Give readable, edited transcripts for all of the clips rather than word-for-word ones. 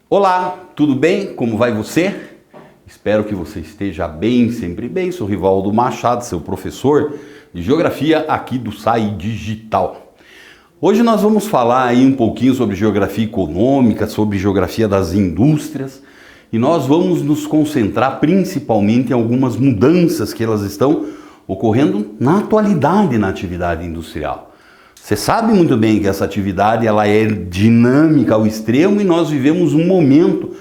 Olá, tudo bem? Como vai você? Espero que você esteja bem, sempre bem. Sou Rivaldo Machado, seu professor de Geografia aqui do SAI Digital. Hoje nós vamos falar aí um pouquinho sobre geografia econômica, sobre geografia das indústrias e nós vamos nos concentrar principalmente em algumas mudanças que elas estão ocorrendo na atualidade na atividade industrial. Você sabe muito bem que essa atividade ela é dinâmica ao extremo e nós vivemos um momento,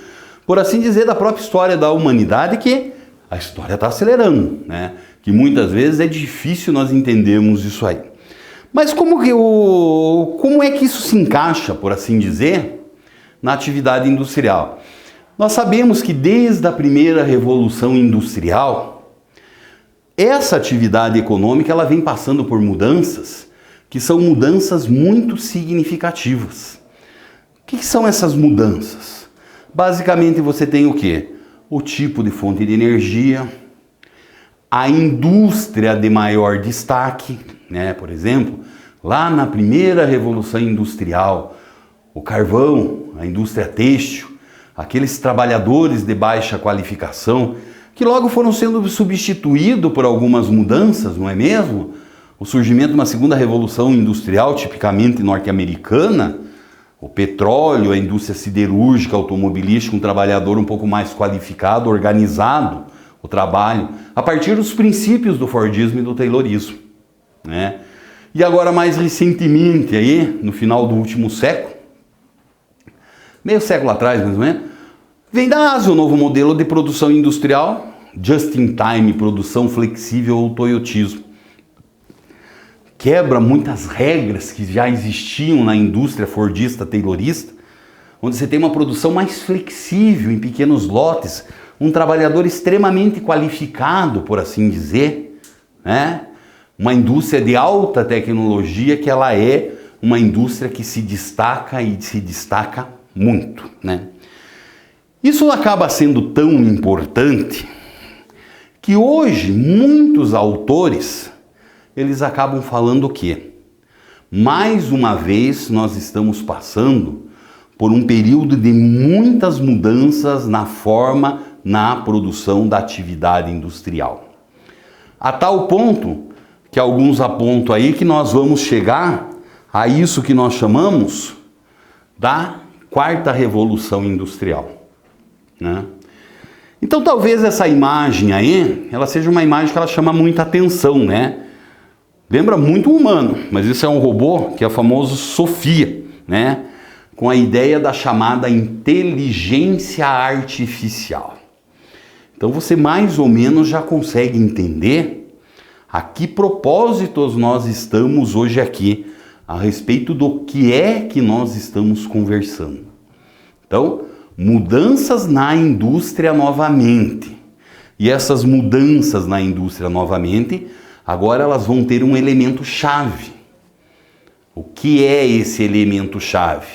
por assim dizer, da própria história da humanidade que a história está acelerando, né? Que muitas vezes é difícil nós entendermos isso aí. Mas como é que isso se encaixa, por assim dizer, na atividade industrial? Nós sabemos que desde a primeira revolução industrial, essa atividade econômica ela vem passando por mudanças que são mudanças muito significativas. O que são essas mudanças? Basicamente você tem o quê? O tipo de fonte de energia, a indústria de maior destaque, né? Por exemplo, lá na primeira revolução industrial, o carvão, a indústria têxtil, aqueles trabalhadores de baixa qualificação, que logo foram sendo substituídos por algumas mudanças, não é mesmo? O surgimento de uma segunda revolução industrial, tipicamente norte-americana, o petróleo, a indústria siderúrgica, automobilística, um trabalhador um pouco mais qualificado, organizado, o trabalho, a partir dos princípios do Fordismo e do Taylorismo, né? E agora mais recentemente, aí, no final do último século, meio século atrás mais ou menos, vem da Ásia o novo modelo de produção industrial, just-in-time, produção flexível ou toyotismo. Quebra muitas regras que já existiam na indústria fordista, taylorista, onde você tem uma produção mais flexível, em pequenos lotes, um trabalhador extremamente qualificado, por assim dizer, né? Uma indústria de alta tecnologia que ela é uma indústria que se destaca e se destaca muito, né? Isso acaba sendo tão importante que hoje muitos autores eles acabam falando o quê? Mais uma vez nós estamos passando por um período de muitas mudanças na forma, na produção da atividade industrial. A tal ponto que alguns apontam aí que nós vamos chegar a isso que nós chamamos da quarta revolução industrial, né? Então talvez essa imagem aí, ela seja uma imagem que ela chama muita atenção, né? Lembra muito um humano, mas isso é um robô que é o famoso Sofia, né? Com a ideia da chamada inteligência artificial. Então você mais ou menos já consegue entender a que propósitos nós estamos hoje aqui, a respeito do que é que nós estamos conversando. Então, mudanças na indústria novamente. E essas mudanças na indústria novamente, agora elas vão ter um elemento chave. O que é esse elemento chave?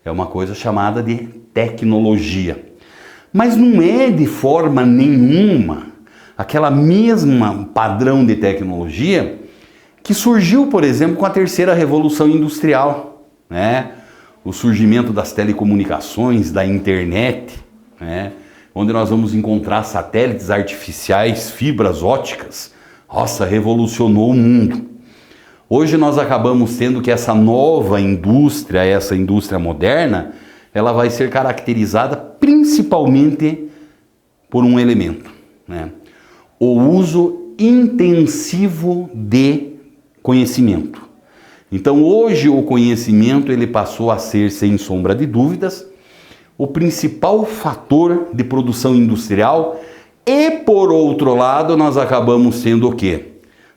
É uma coisa chamada de tecnologia. Mas não é de forma nenhuma aquela mesma padrão de tecnologia que surgiu, por exemplo, com a terceira revolução industrial, né? O surgimento das telecomunicações, da internet, né? Onde nós vamos encontrar satélites artificiais, fibras óticas. Nossa, revolucionou o mundo. Hoje nós acabamos tendo que essa nova indústria, essa indústria moderna, ela vai ser caracterizada principalmente por um elemento, né? O uso intensivo de conhecimento. Então hoje o conhecimento ele passou a ser, sem sombra de dúvidas, o principal fator de produção industrial. E, por outro lado, nós acabamos sendo o quê?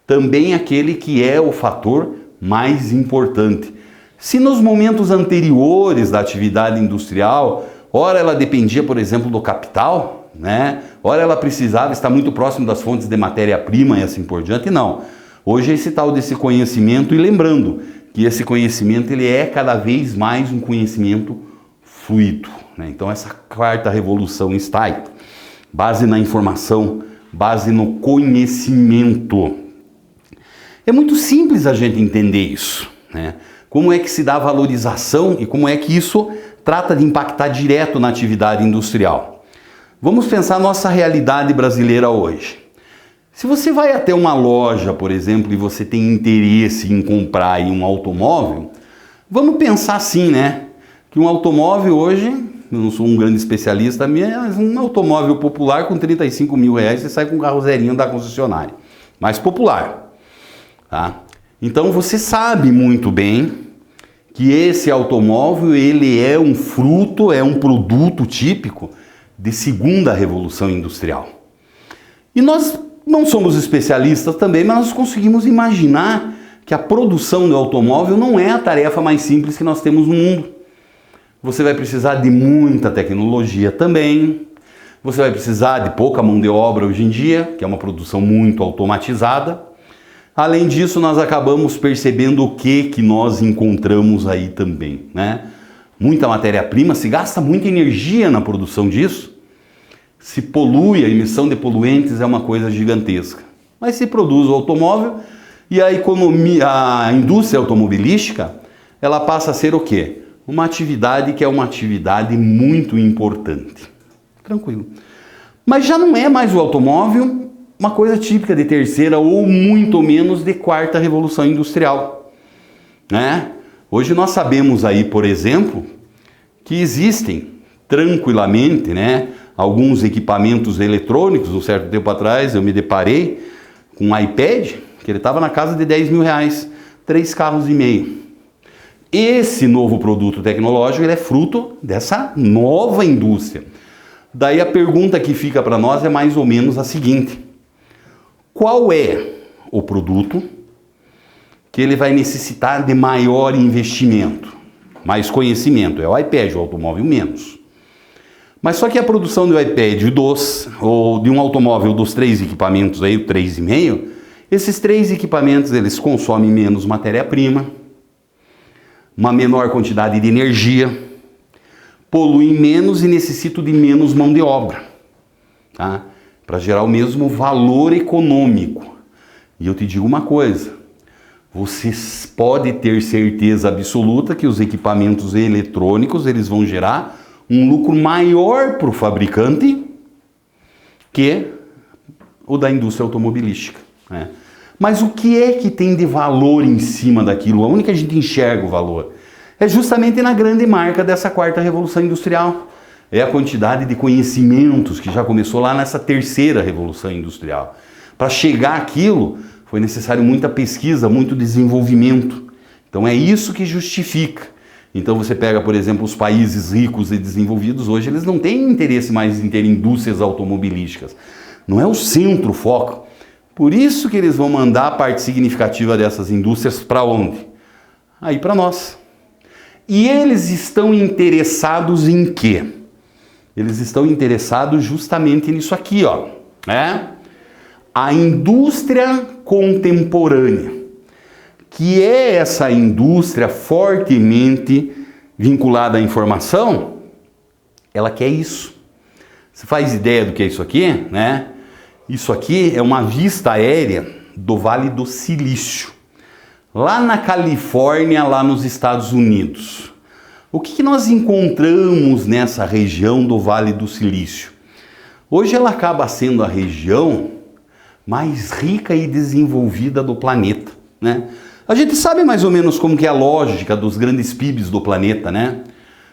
Também aquele que é o fator mais importante. Se nos momentos anteriores da atividade industrial, ora ela dependia, por exemplo, do capital, né? Ora ela precisava estar muito próximo das fontes de matéria-prima e assim por diante, não. Hoje esse tal desse conhecimento, e lembrando que esse conhecimento ele é cada vez mais um conhecimento fluido, né? Então essa quarta revolução está aí. Base na informação, base no conhecimento. É muito simples a gente entender isso, né? Como é que se dá valorização e como é que isso trata de impactar direto na atividade industrial. Vamos pensar nossa realidade brasileira hoje. Se você vai até uma loja, por exemplo, e você tem interesse em comprar aí um automóvel, vamos pensar assim, né? Que um automóvel hoje, eu não sou um grande especialista, mas um automóvel popular com 35 mil reais, você sai com um carro zerinho da concessionária. Mais popular, tá? Então você sabe muito bem que esse automóvel, ele é um fruto, é um produto típico de segunda revolução industrial. E nós não somos especialistas também, mas nós conseguimos imaginar que a produção do automóvel não é a tarefa mais simples que nós temos no mundo. Você vai precisar de muita tecnologia também, você vai precisar de pouca mão de obra hoje em dia, que é uma produção muito automatizada. Além disso, nós acabamos percebendo o que nós encontramos aí também, né? Muita matéria-prima, se gasta muita energia na produção disso, se polui, a emissão de poluentes é uma coisa gigantesca. Mas se produz o automóvel e a indústria automobilística, ela passa a ser o quê? Uma atividade que é uma atividade muito importante. Tranquilo. Mas já não é mais o automóvel uma coisa típica de terceira ou muito menos de quarta revolução industrial, né? Hoje nós sabemos aí, por exemplo, que existem tranquilamente, né, alguns equipamentos eletrônicos. Um certo tempo atrás eu me deparei com um iPad que ele estava na casa de 10 mil reais, 3 carros e meio. Esse novo produto tecnológico ele é fruto dessa nova indústria. Daí a pergunta que fica para nós é mais ou menos a seguinte: qual é o produto que ele vai necessitar de maior investimento, mais conhecimento? É o iPad, o automóvel menos. Mas só que a produção do iPad ou de um automóvel dos 3 equipamentos aí, o 3,5, esses 3 equipamentos eles consomem menos matéria-prima, uma menor quantidade de energia, poluem menos e necessitam de menos mão de obra, tá? Para gerar o mesmo valor econômico. E eu te digo uma coisa, você pode ter certeza absoluta que os equipamentos eletrônicos eles vão gerar um lucro maior para o fabricante que o da indústria automobilística, né? Mas o que é que tem de valor em cima daquilo? Onde que a gente enxerga o valor? É justamente na grande marca dessa quarta revolução industrial. É a quantidade de conhecimentos que já começou lá nessa terceira revolução industrial. Para chegar àquilo, foi necessário muita pesquisa, muito desenvolvimento. Então é isso que justifica. Então você pega, por exemplo, os países ricos e desenvolvidos, hoje eles não têm interesse mais em ter indústrias automobilísticas. Não é o centro, o foco. Por isso que eles vão mandar a parte significativa dessas indústrias para onde? Aí para nós. E eles estão interessados em quê? Eles estão interessados justamente nisso aqui, ó, né? A indústria contemporânea, que é essa indústria fortemente vinculada à informação, ela quer isso. Você faz ideia do que é isso aqui, né? Isso aqui é uma vista aérea do Vale do Silício, lá na Califórnia, lá nos Estados Unidos. O que nós encontramos nessa região do Vale do Silício? Hoje ela acaba sendo a região mais rica e desenvolvida do planeta, né? A gente sabe mais ou menos como que é a lógica dos grandes PIBs do planeta, né?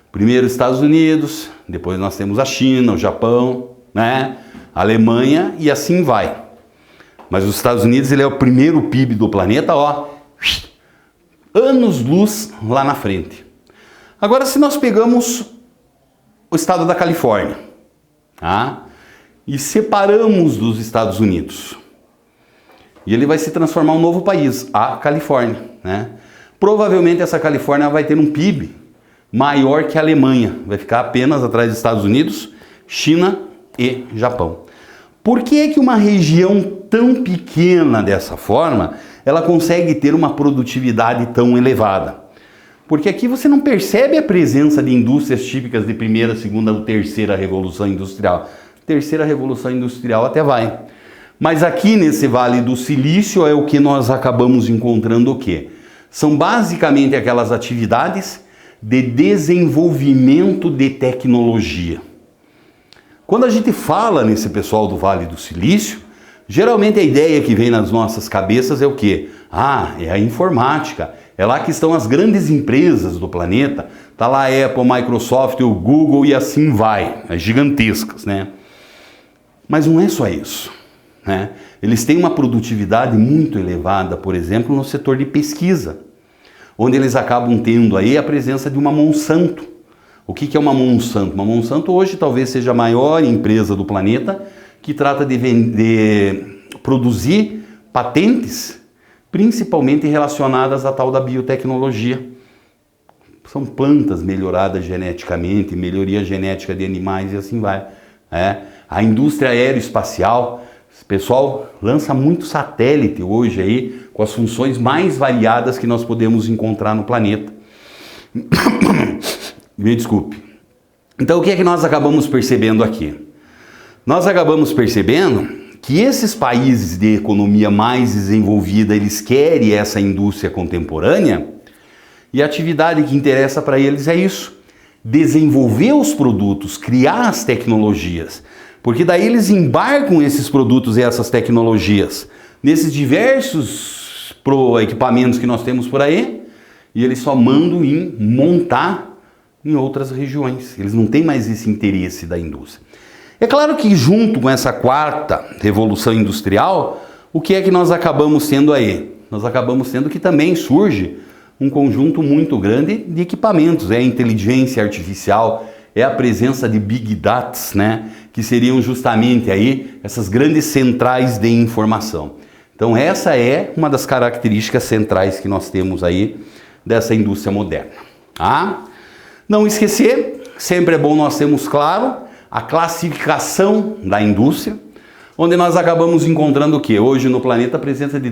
Primeiro Estados Unidos, depois nós temos a China, o Japão, né? A Alemanha e assim vai. Mas os Estados Unidos ele é o primeiro PIB do planeta, ó, anos-luz lá na frente. Agora, se nós pegamos o estado da Califórnia, tá? E separamos dos Estados Unidos, e ele vai se transformar em um novo país, a Califórnia, né? Provavelmente essa Califórnia vai ter um PIB maior que a Alemanha, vai ficar apenas atrás dos Estados Unidos, China e Japão. Por que é que uma região tão pequena dessa forma, ela consegue ter uma produtividade tão elevada? Porque aqui você não percebe a presença de indústrias típicas de primeira, segunda ou terceira revolução industrial. Terceira revolução industrial até vai. Mas aqui nesse Vale do Silício é o que nós acabamos encontrando o quê? São basicamente aquelas atividades de desenvolvimento de tecnologia. Quando a gente fala nesse pessoal do Vale do Silício, geralmente a ideia que vem nas nossas cabeças é o quê? Ah, é a informática. É lá que estão as grandes empresas do planeta. Tá lá a Apple, Microsoft, o Google e assim vai. As gigantescas, né? Mas não é só isso, né? Eles têm uma produtividade muito elevada, por exemplo, no setor de pesquisa, onde eles acabam tendo aí a presença de uma Monsanto. O que é uma Monsanto? Uma Monsanto hoje talvez seja a maior empresa do planeta que trata de produzir patentes, principalmente relacionadas à tal da biotecnologia. São plantas melhoradas geneticamente, melhoria genética de animais e assim vai. A indústria aeroespacial, o pessoal lança muito satélite hoje aí, com as funções mais variadas que nós podemos encontrar no planeta. Me desculpe. Então o que é que nós acabamos percebendo aqui? Nós acabamos percebendo que esses países de economia mais desenvolvida, eles querem essa indústria contemporânea e a atividade que interessa para eles é isso, desenvolver os produtos, criar as tecnologias, porque daí eles embarcam esses produtos e essas tecnologias nesses diversos equipamentos que nós temos por aí e eles só mandam em montar em outras regiões. Eles não têm mais esse interesse da indústria. É claro que junto com essa quarta revolução industrial, o que é que nós acabamos tendo aí? Nós acabamos tendo que também surge um conjunto muito grande de equipamentos, é a inteligência artificial, é a presença de Big Data, né? Que seriam justamente aí essas grandes centrais de informação. Então essa é uma das características centrais que nós temos aí dessa indústria moderna. Tá? Não esquecer, sempre é bom nós termos claro a classificação da indústria, onde nós acabamos encontrando o que? Hoje no planeta a presença de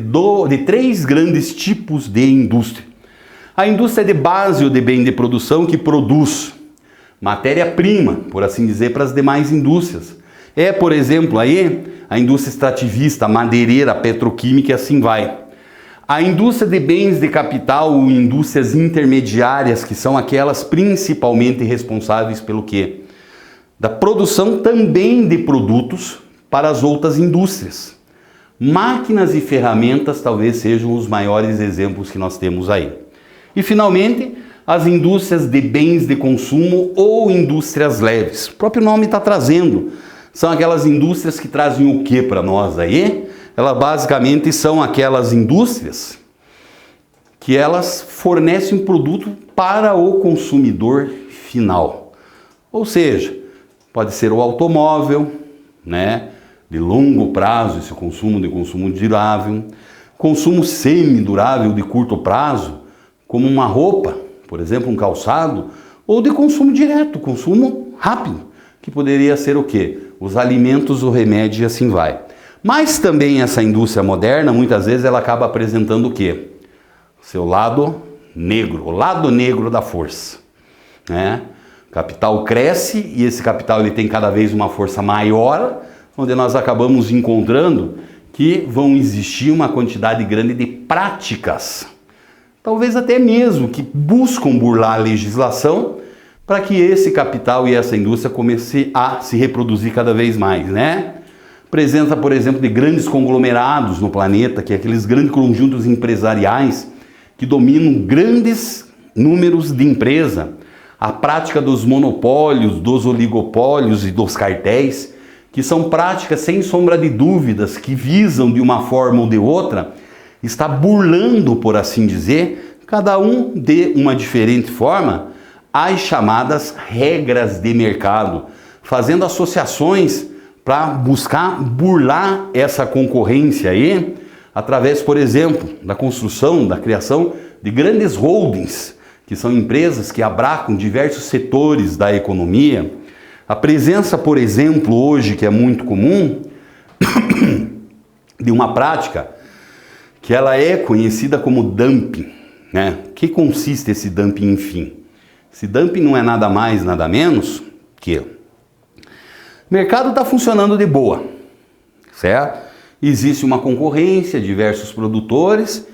3 grandes tipos de indústria. A indústria de base ou de bem de produção que produz matéria-prima, por assim dizer, para as demais indústrias. É, por exemplo, aí a indústria extrativista, madeireira, petroquímica e assim vai. A indústria de bens de capital ou indústrias intermediárias, que são aquelas principalmente responsáveis pelo quê? Da produção também de produtos para as outras indústrias. Máquinas e ferramentas talvez sejam os maiores exemplos que nós temos aí. E finalmente, as indústrias de bens de consumo ou indústrias leves. O próprio nome está trazendo. São aquelas indústrias que trazem o que para nós aí? Elas basicamente são aquelas indústrias que elas fornecem um produto para o consumidor final. Ou seja, pode ser o automóvel, né? De longo prazo, esse consumo durável, consumo semi-durável de curto prazo, como uma roupa, por exemplo, um calçado, ou de consumo direto, consumo rápido, que poderia ser o quê? Os alimentos, o remédio e assim vai. Mas também essa indústria moderna, muitas vezes, ela acaba apresentando o quê? Seu lado negro, o lado negro da força, né? O capital cresce e esse capital ele tem cada vez uma força maior, onde nós acabamos encontrando que vão existir uma quantidade grande de práticas, talvez até mesmo que buscam burlar a legislação para que esse capital e essa indústria comece a se reproduzir cada vez mais, né? Presença, por exemplo, de grandes conglomerados no planeta, que é aqueles grandes conjuntos empresariais que dominam grandes números de empresa. A prática dos monopólios, dos oligopólios e dos cartéis, que são práticas sem sombra de dúvidas, que visam de uma forma ou de outra, está burlando, por assim dizer, cada um de uma diferente forma, as chamadas regras de mercado, fazendo associações para buscar burlar essa concorrência aí, através, por exemplo, da construção, da criação de grandes holdings, que são empresas que abracam diversos setores da economia. A presença, por exemplo, hoje, que é muito comum, de uma prática que ela é conhecida como dumping, né? O que consiste esse dumping, enfim? Esse dumping não é nada mais, nada menos que o mercado está funcionando de boa, certo? Existe uma concorrência, diversos produtores,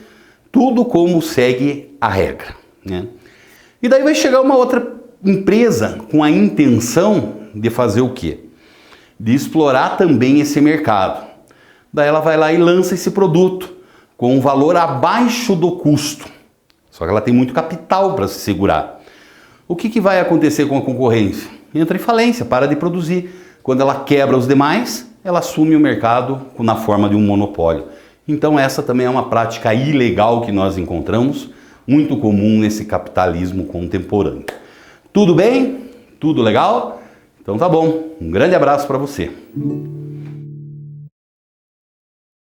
tudo como segue a regra, né? E daí vai chegar uma outra empresa com a intenção de fazer o quê? De explorar também esse mercado. Daí ela vai lá e lança esse produto com um valor abaixo do custo. Só que ela tem muito capital para se segurar. O que vai acontecer com a concorrência? Entra em falência, para de produzir. Quando ela quebra os demais, ela assume o mercado na forma de um monopólio. Então essa também é uma prática ilegal que nós encontramos, muito comum nesse capitalismo contemporâneo. Tudo bem? Tudo legal? Então tá bom. Um grande abraço para você.